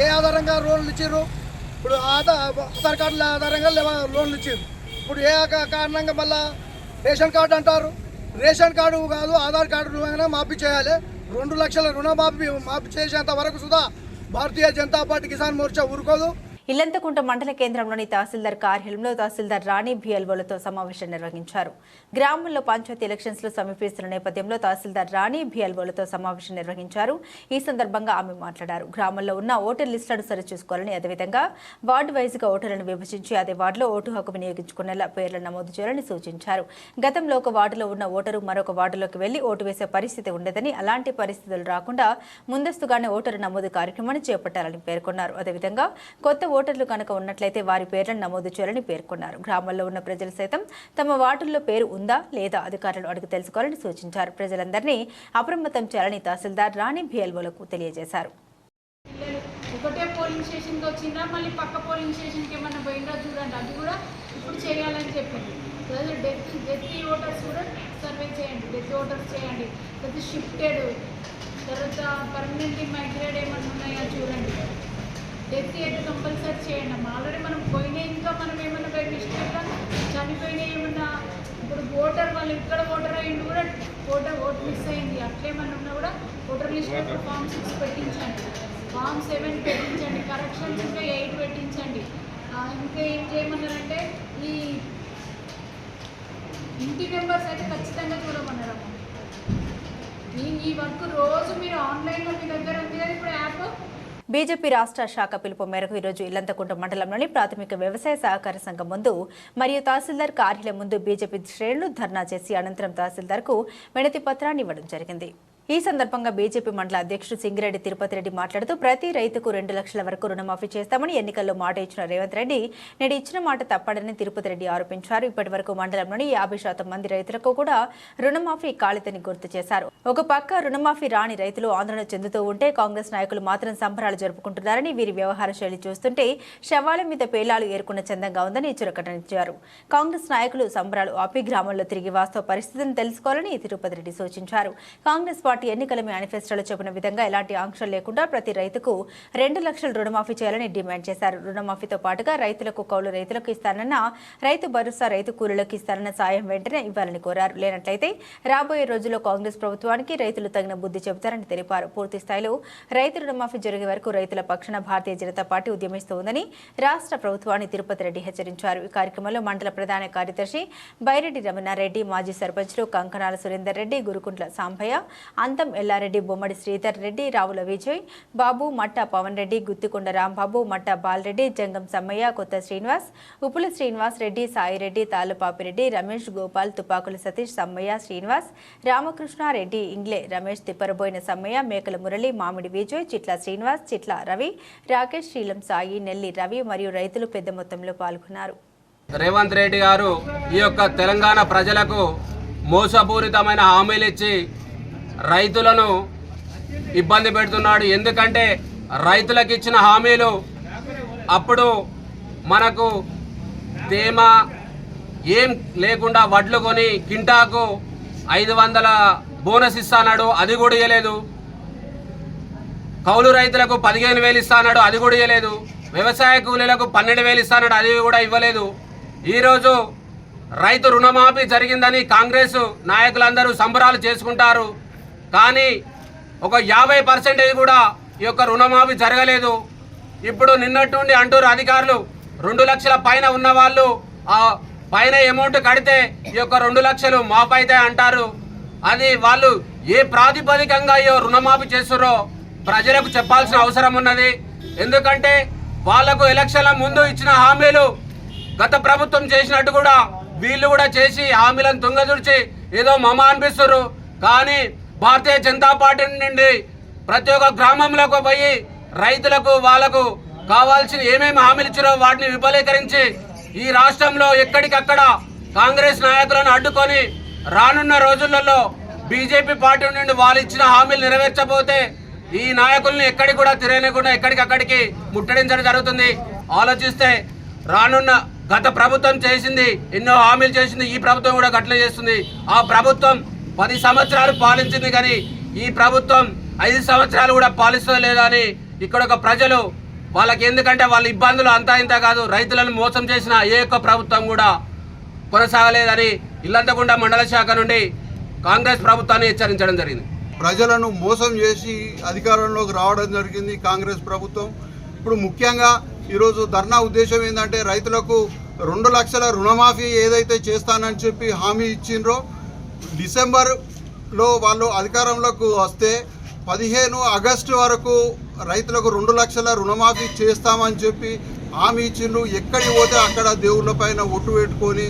ఏ ఆధారంగా లోన్లు ఇచ్చారు? ఇప్పుడు ఆధార్ కార్డుల ఆధారంగా లోన్లు ఇచ్చారు. ఇప్పుడు ఏ కారణంగా మళ్ళా రేషన్ కార్డు అంటారు? రేషన్ కార్డు కాదు, ఆధార్ కార్డు అయినా మాఫీ చేయాలి. 2 లక్షల రుణమాఫీ చేసేంత వరకు సుధా భారతీయ జనతా పార్టీ కిసాన్ మోర్చా ఊరుకోదు. ఇల్లంతకుంట మండల కేంద్రంలోని తహసీల్దార్ కార్యాలయంలో తహసీల్దార్ రాణి బిఎల్ఓలతో సమావేశం నిర్వహించారు. గ్రామంలో పంచాయతీ ఎలక్షన్స్ లో సమీపిస్తున్న నేపథ్యంలో తహసీల్దార్ రాణి బిఎల్ఓలతో సమావేశం నిర్వహించారు. ఈ సందర్భంగా ఆమె మాట్లాడారు. గ్రామంలో ఉన్న ఓటర్ లిస్టులను సరిచూసుకోవాలని, అదేవిధంగా వార్డు వైజ్ గా ఓటర్లను విభజించి అదే వార్డులో ఓటు హక్కు వినియోగించుకునేలా పేర్లను నమోదు చేయాలని సూచించారు. గతంలో ఒక వార్డులో ఉన్న ఓటరు మరొక వార్డులోకి వెళ్లి ఓటు వేసే పరిస్థితి ఉండదని, అలాంటి పరిస్థితులు రాకుండా ముందస్తుగానే ఓటరు నమోదు కార్యక్రమాన్ని చేపట్టాలని పేర్కొన్నారు. అదేవిధంగా కొత్త ఓటర్లు కనుక ఉన్నట్లయితే వారి పేర్లను నమోదు చేయాలని పేర్కొన్నారు. గ్రామాల్లో ఉన్న ప్రజలు సైతం తమ వార్డుల్లో పేరు ఉందా లేదా అధికారులు అడిగి తెలుసుకోవాలని సూచించారు. ప్రజలందరినీ అప్రమత్తం చేయాలని తహసీల్దార్ రాణి బిఎల్ఓలకు తెలియజేశారు. ఒకటే పోలింగ్ స్టేషన్కి వచ్చిందా మళ్ళీ పక్క పోలింగ్ స్టేషన్కి ఏమన్నా పోయిందా చూడండి, అది కూడా ఇప్పుడు చేయాలని చెప్పింది. డెత్ ఓటర్స్ కూడా సర్వే చేయండి, డెత్ ఓటర్స్ చేయండి. తర్వాత షిఫ్టెడ్, తర్వాత పర్మనెంట్లీ మైగ్రేట్ ఏమన్నా ఉన్నాయా చూడండి. డెత్ అయితే కంపల్సరీ చేయండి అమ్మా. ఆల్రెడీ మనం పోయినాయి, ఇంకా మనం ఏమన్నా బై మిస్టేక్గా చనిపోయినాయి ఏమన్నా. ఇప్పుడు ఓటర్ వాళ్ళు ఇక్కడ ఓటర్ అయ్యింది కూడా ఓటు మిస్ అయింది, అట్లేమన్నా ఉన్నా కూడా ఓటర్ లిస్ట్లో ఫామ్ 6 పెట్టించండి, ఫామ్ 7 పెట్టించండి, కరెక్షన్స్ ఇంకా 8 పెట్టించండి. ఇంకా ఏం చేయమన్నారంటే ఈ ఇంటి మెంబర్స్ అయితే ఖచ్చితంగా చూడమన్నారమ్మా. ఈ వర్క్ రోజు మీరు ఆన్లైన్లో మీ దగ్గర ఉంది కదా ఇప్పుడు యాప్. బీజేపీ రాష్ట్ర శాఖ పిలుపు మేరకు ఈరోజు ఇల్లంతకుంట మండలంలోని ప్రాథమిక వ్యవసాయ సహకార సంఘం ముందు మరియు తహసీల్దార్ కార్యాలయం ముందు బీజేపీ శ్రేణులు ధర్నా చేసి అనంతరం తహసీల్దార్కు వినతి పత్రాన్ని ఇవ్వడం జరిగింది. ఈ సందర్భంగా బీజేపీ మండల అధ్యక్షుడు సింగిరెడ్డి తిరుపతి రెడ్డి మాట్లాడుతూ ప్రతి రైతుకు 2 లక్షల వరకు రుణమాఫీ చేస్తామని ఎన్నికల్లో మాట ఇచ్చిన రేవంత్ రెడ్డి నేడు ఇచ్చిన మాట తప్పడని తిరుపతి రెడ్డి ఆరోపించారు. ఇప్పటి వరకు మండలంలోని 50% మంది రైతులకు కూడా రుణమాఫీ కాలేదని గుర్తు చేశారు. ఒక పక్క రుణమాఫీ రాని రైతులు ఆందోళన చెందుతూ ఉంటే కాంగ్రెస్ నాయకులు మాత్రం సంబరాలు జరుపుకుంటున్నారని, వీరి వ్యవహార శైలి చూస్తుంటే శవాల మీద పేలాలు ఏరుకున్న చందంగా ఉందని చురకటనిచ్చారు. కాంగ్రెస్ నాయకులు సంబరాలు ఆపి గ్రామంలో తిరిగి వాస్తవ పరిస్థితిని తెలుసుకోవాలని తిరుపతి రెడ్డి సూచించారు. కాంగ్రెస్ పార్టీ ఎన్నికల మేనిఫెస్టోలో చెప్పిన విధంగా ఎలాంటి ఆంక్షలు లేకుండా ప్రతి రైతుకు 2 లక్షల రుణమాఫీ చేయాలని డిమాండ్ చేశారు. రుణమాఫీతో పాటుగా రైతులకు, కౌలు రైతులకు ఇస్తానన్న రైతు భరోసా, రైతు కూలీలకు ఇస్తానన్న సాయం వెంటనే ఇవ్వాలని కోరారు. లేనట్లయితే రాబోయే రోజుల్లో కాంగ్రెస్ ప్రభుత్వానికి రైతులు తగిన బుద్ధి చెబుతారని తెలిపారు. పూర్తి స్థాయిలో రైతు రుణమాఫీ జరిగే వరకు రైతుల పక్షాన భారతీయ జనతా పార్టీ ఉద్యమిస్తోందని రాష్ట్ర ప్రభుత్వాన్ని తిరుపతి రెడ్డి హెచ్చరించారు. ఈ కార్యక్రమంలో మండల ప్రధాన కార్యదర్శి బైరెడ్డి రమణారెడ్డి, మాజీ సర్పంచ్లు కంకణాల సురేందర్ రెడ్డి, గురుకుంట్ల సాంబయ్య, అంతం ఎల్లారెడ్డి, బొమ్మడి శ్రీధర్ రెడ్డి, రావుల విజయ్ బాబు, మట్ట పవన్ రెడ్డి, గుత్తికొండ రాంబాబు, మట్ట బాలరెడ్డి, జంగం సమ్మయ్య, కొత్త శ్రీనివాస్, ఉప్పుల శ్రీనివాస్ రెడ్డి, సాయిరెడ్డి, తాళ్ళపాపిరెడ్డి, రమేష్, గోపాల్, తుపాకుల సతీష్, సమ్మయ్య, శ్రీనివాస్, రామకృష్ణారెడ్డి, ఇంగ్లే రమేష్, తిప్పరబోయిన సమ్మయ్య, మేకల మురళి, మామిడి విజయ్, చిట్ల శ్రీనివాస్, చిట్ల రవి, రాకేష్, శ్రీలం సాయి, నెల్లి రవి మరియు రైతులు పెద్ద మొత్తంలో పాల్గొన్నారు. రేవంత్ రెడ్డి గారు ఈ యొక్క తెలంగాణ ప్రజలకు మోసపూరితమైన హామీలు ఇచ్చి రైతులను ఇబ్బంది పెడుతున్నాడు. ఎందుకంటే రైతులకు ఇచ్చిన హామీలు అప్పుడు మనకు తేమ ఏం లేకుండా వడ్లు కొని కింటాకు 500 బోనస్ ఇస్తాడు, అది కూడా ఇవ్వలేదు. కౌలు రైతులకు 15,000 ఇస్తాడు, అది కూడా ఇవ్వలేదు. వ్యవసాయ కూలీలకు 12,000 ఇస్తాడు, అది కూడా ఇవ్వలేదు. ఈరోజు రైతు రుణమాఫీ జరిగిందని కాంగ్రెస్ నాయకులందరూ సంబరాలు చేసుకుంటారు, కానీ ఒక 50% కూడా ఈ యొక్క రుణమాఫీ జరగలేదు. ఇప్పుడు నిన్నటి నుండి అంటూరు అధికారులు 2 లక్షల పైన ఉన్న వాళ్ళు ఆ పైన అమౌంట్ కడితే ఈ యొక్క 2 లక్షలు మాఫ్ అయితే అంటారు. అది వాళ్ళు ఏ ప్రాతిపదికంగా ఈ రుణమాఫీ చేస్తారో ప్రజలకు చెప్పాల్సిన అవసరం ఉన్నది. ఎందుకంటే వాళ్లకు ఎలక్షన్ల ముందు ఇచ్చిన హామీలు గత ప్రభుత్వం చేసినట్టు కూడా వీళ్ళు కూడా చేసి హామీలను తుంగదుర్చి ఏదో మమ అనిపిస్తారు. కానీ భారతీయ జనతా పార్టీ నుండి ప్రతి ఒక్క గ్రామంలోకి పోయి రైతులకు వాళ్లకు కావాల్సిన ఏమేమి హామీలు ఇచ్చారో వాటిని విఫలీకరించి ఈ రాష్ట్రంలో ఎక్కడికక్కడ కాంగ్రెస్ నాయకులను అడ్డుకొని రానున్న రోజులలో బీజేపీ పార్టీ నుండి వాళ్ళు ఇచ్చిన హామీలు నెరవేర్చబోతే ఈ నాయకుల్ని ఎక్కడికి కూడా తిరగకుండా ఎక్కడికక్కడికి ముట్టడించడం జరుగుతుంది. ఆలోచిస్తే రానున్న గత ప్రభుత్వం చేసింది, ఎన్నో హామీలు చేసింది, ఈ ప్రభుత్వం కూడా గట్ల చేస్తుంది. ఆ ప్రభుత్వం 10 సంవత్సరాలు పాలించింది, కానీ ఈ ప్రభుత్వం 5 సంవత్సరాలు కూడా పాలిస్తుందో లేదా అని ఇక్కడ ఒక ప్రజలు వాళ్ళకి, ఎందుకంటే వాళ్ళ ఇబ్బందులు అంతా ఇంత కాదు, రైతులను మోసం చేసిన ఏ ఒక్క ప్రభుత్వం కూడా కొనసాగలేదని ఇల్లంతకుంట మండల శాఖ నుండి కాంగ్రెస్ ప్రభుత్వాన్ని హెచ్చరించడం జరిగింది. ప్రజలను మోసం చేసి అధికారంలోకి రావడం జరిగింది కాంగ్రెస్ ప్రభుత్వం. ఇప్పుడు ముఖ్యంగా ఈరోజు ధర్నా ఉద్దేశం ఏంటంటే రైతులకు 2 లక్షల రుణమాఫీ ఏదైతే చేస్తానని చెప్పి హామీ ఇచ్చిండ్రో, డిసెంబర్లో వాళ్ళు అధికారంలోకి వస్తే 15 ఆగస్టు వరకు రైతులకు 2 లక్షల రుణమాఫీ చేస్తామని చెప్పి హామీ ఇచ్చిండ్రు. ఎక్కడికి పోతే అక్కడ దేవుళ్ళ పైన ఒట్టు పెట్టుకొని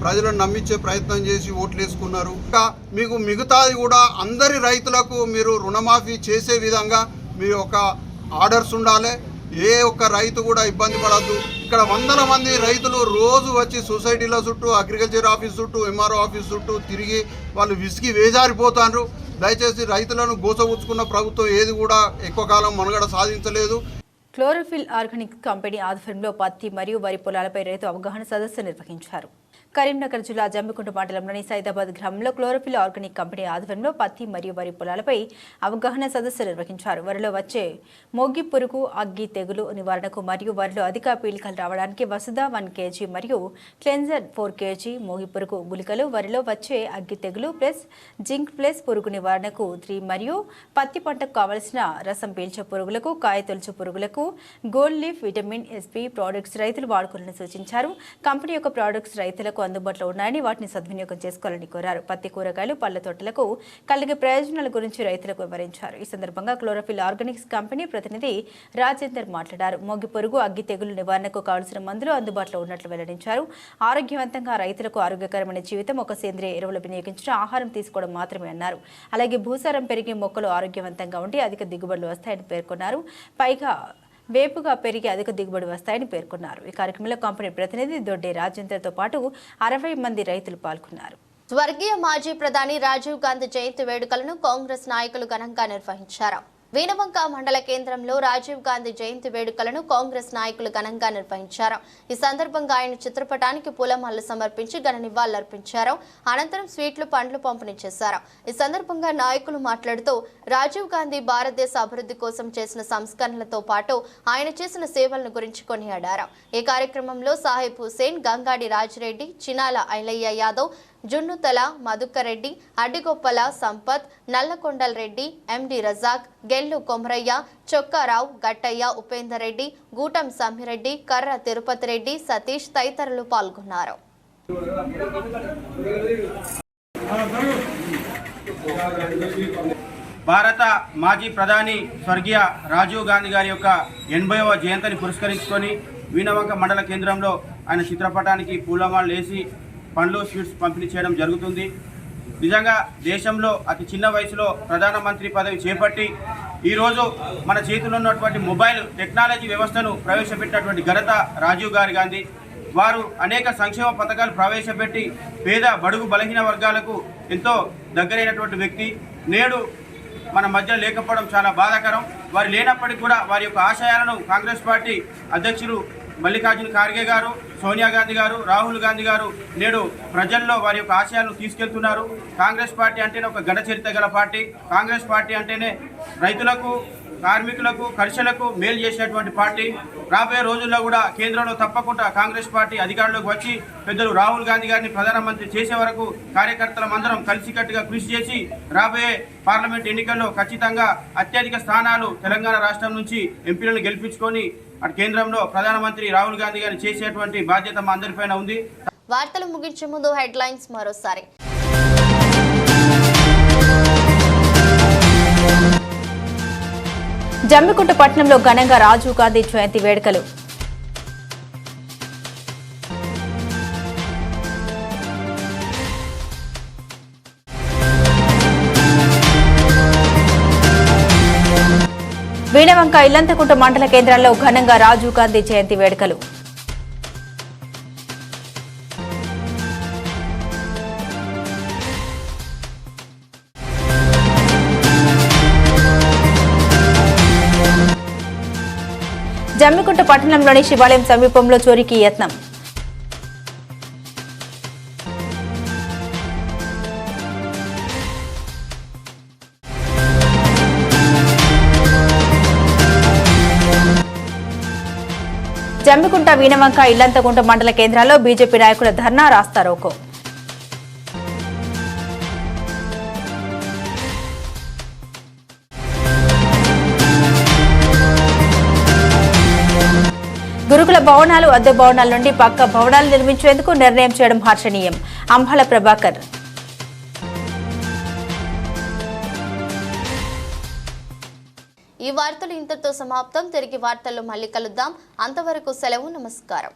ప్రజలను నమ్మించే ప్రయత్నం చేసి ఓట్లు వేసుకున్నారు. ఇంకా మీకు మిగతాది కూడా అందరి రైతులకు మీరు రుణమాఫీ చేసే విధంగా మీ యొక్క ఆర్డర్స్ ఉండాలి. ఏ ఒక్క రైతు కూడా ఇబ్బంది పడద్దు. ఇక్కడ వందల మంది రైతులు రోజు వచ్చి సొసైటీల చుట్టూ, అగ్రికల్చర్ ఆఫీస్ చుట్టూ, ఎంఆర్ఓ ఆఫీస్ చుట్టూ తిరిగి వాళ్ళు విసిగి వేజారిపోతారు. దయచేసి రైతులను గోసపుచ్చుకున్న ప్రభుత్వం ఏది కూడా ఎక్కువ కాలం మనుగడ సాధించలేదు. క్లోరోఫిల్ ఆర్గానిక్ కంపెనీ ఆధ్వర్యంలో పత్తి మరియు వరి పొలాలపై రైతు అవగాహన సదస్సు నిర్వహించారు. కరీంనగర్ జిల్లా జమ్మికుంట మండలంలోని సైదాబాద్ గ్రామంలో క్లోరోఫిల్ ఆర్గానిక్ కంపెనీ ఆధ్వర్యంలో పత్తి మరియు వరి పొలాలపై అవగాహన సదస్సు నిర్వహించారు. వరిలో వచ్చే మొగ్గి పురుగు, అగ్గి తెగులు నివారణకు మరియు వరిలో అధిక పీలికలు రావడానికి వసుధ 1 kg మరియు క్లెన్జర్ 4 kg మొగి పురుగు గుళికలు, వరిలో వచ్చే అగ్గి తెగులు ప్లస్ జింక్ ప్లస్ పురుగు నివారణకు 3 మరియు పత్తి పంటకు కావలసిన రసం పీల్చే పురుగులకు, కాయ తొలుచు పురుగులకు gold leaf vitamin SP products రైతులు వాడుకోవాలని సూచించారు. కంపెనీ యొక్క ప్రోడక్ట్స్ రైతులకు అందుబాటులో ఉన్నాయని వాటిని సద్వినియోగం చేసుకోవాలని కోరారు. పత్తి, కూరగాయలు, పళ్ల తోటలకు కలిగే ప్రయోజనాల గురించి రైతులకు వివరించారు. ఈ సందర్భంగా క్లోరోఫిల్ ఆర్గానిక్స్ కంపెనీ ప్రతినిధి రాజేందర్ మాట్లాడారు. మొగ్గి పురుగు, అగ్గి తెగులు నివారణకు కావలసిన మందులు అందుబాటులో ఉన్నట్లు వెల్లడించారు. ఆరోగ్యవంతంగా రైతులకు ఆరోగ్యకరమైన జీవితం ఒక సేంద్రియ ఎరువులు వినియోగించిన ఆహారం తీసుకోవడం మాత్రమే అన్నారు. అలాగే భూసారం పెరిగి మొక్కలు ఆరోగ్యవంతంగా ఉండి అధిక దిగుబడులు వస్తాయని పేర్కొన్నారు. పైగా వేపుగా పెరిగి అధిక దిగుబడి వస్తాయని పేర్కొన్నారు. ఈ కార్యక్రమంలో కంపెనీ ప్రతినిధి దొడ్డే రాజేంద్రతో పాటు 60 మంది రైతులు పాల్గొన్నారు. స్వర్గీయ మాజీ ప్రధాని రాజీవ్ గాంధీ జయంతి వేడుకలను కాంగ్రెస్ నాయకులు ఘనంగా నిర్వహించారు. వీణవంక మండల కేంద్రంలో రాజీవ్ గాంధీ జయంతి వేడుకలను కాంగ్రెస్ నాయకులు ఘనంగా నిర్వహించారు. ఈ సందర్భంగా ఆయన చిత్రపటానికి పూలమాలలు సమర్పించి ఘన నివాళులర్పించారు. అనంతరం స్వీట్లు, పండ్లు పంపిణీ చేశారు. ఈ సందర్భంగా నాయకులు మాట్లాడుతూ రాజీవ్ గాంధీ భారతదేశ అభివృద్ధి కోసం చేసిన సంస్కరణలతో పాటు ఆయన చేసిన సేవలను గురించి కొనియాడారు. ఈ కార్యక్రమంలో సాహెబ్ హుసేన్, గంగాడి రాజిరెడ్డి, చినాల ఐలయ్య యాదవ్, జున్నుతల మధుకరెడ్డి, అడ్డిగొప్పల సంపత్, నల్లకొండల్ రెడ్డి, ఎండి రజాక్, గెల్లు కొమరయ్య, చొక్కారావు, గట్టయ్య, ఉపేందర్ రెడ్డి, గూటం సమ్మిరెడ్డి, కర్ర తిరుపతి రెడ్డి, సతీష్ తదితరులు పాల్గొన్నారు. భారత మాజీ ప్రధాని స్వర్గీయ రాజీవ్ గాంధీ గారి యొక్క 80వ జయంతిని పురస్కరించుకొని వీణవంక మండల కేంద్రంలో ఆయన చిత్రపటానికి పూలమాలలు వేసి పండ్లు, స్వీట్స్ పంపిణీ చేయడం జరుగుతుంది. నిజంగా దేశంలో అతి చిన్న వయసులో ప్రధానమంత్రి పదవి చేపట్టి ఈరోజు మన చేతిలో ఉన్నటువంటి మొబైల్ టెక్నాలజీ వ్యవస్థను ప్రవేశపెట్టినటువంటి ఘనత రాజీవ్ గాంధీ. వారు అనేక సంక్షేమ పథకాలు ప్రవేశపెట్టి పేద, బడుగు, బలహీన వర్గాలకు ఎంతో దగ్గరైనటువంటి వ్యక్తి. నేడు మన మధ్య లేకపోవడం చాలా బాధాకరం. వారు లేనప్పటికీ కూడా వారి యొక్క ఆశయాలను కాంగ్రెస్ పార్టీ అధ్యక్షులు మల్లికార్జున ఖార్గే గారు, సోనియా గాంధీ గారు, రాహుల్ గాంధీ గారు నేడు ప్రజల్లో వారి యొక్క ఆశయాలను తీసుకెళ్తున్నారు. కాంగ్రెస్ పార్టీ అంటేనే ఒక ఘన చరిత్ర గల పార్టీ. కాంగ్రెస్ పార్టీ అంటేనే రైతులకు, కార్మికులకు, కర్షకులకు మేలు చేసేటువంటి పార్టీ. రాబోయే రోజుల్లో కూడా కేంద్రంలో తప్పకుండా కాంగ్రెస్ పార్టీ అధికారంలోకి వచ్చి పెద్దలు రాహుల్ గాంధీ గారిని ప్రధానమంత్రి చేసే వరకు కార్యకర్తలం అందరం కలిసికట్టుగా కృషి చేసి రాబోయే పార్లమెంట్ ఎన్నికల్లో ఖచ్చితంగా అత్యధిక స్థానాలు తెలంగాణ రాష్ట్రం నుంచి ఎంపీలను గెలిపించుకొని అటు కేంద్రంలో ప్రధానమంత్రి రాహుల్ గాంధీ గారిని చేసేటువంటి బాధ్యత మా అందరిపైన ఉంది. వార్తలు ముగించే ముందు హెడ్లైన్స్ మరోసారి. జమ్మికుంట పట్టణంలో ఘనంగా రాజీవ్ గాంధీ జయంతి వేడుకలు. వీణవంక ఇల్లంతకుంట మండల కేంద్రాల్లో ఘనంగా రాజీవ్ గాంధీ జయంతి వేడుకలు. జమ్మికుంట పట్టణంలోని శివాలయం సమీపంలో చోరీకి యత్నం. జమ్మికుంట, వీణవంక, ఇల్లంతకుంట మండల కేంద్రాల్లో బీజేపీ నాయకుల ధర్నా, రాస్తారోకో. గురుకుల భవనాలు, అద్దె భవనాల నుండి పక్క భవనాలు నిర్మించేందుకు నిర్ణయం చేయడం హర్షణీయం. అంబాల ప్రభాకర్. ఈ వార్తలు ఇంతతో సమాప్తం. తిరిగి వార్తల్లో మళ్ళీ కలుద్దాం. అంతవరకు సెలవు. నమస్కారం.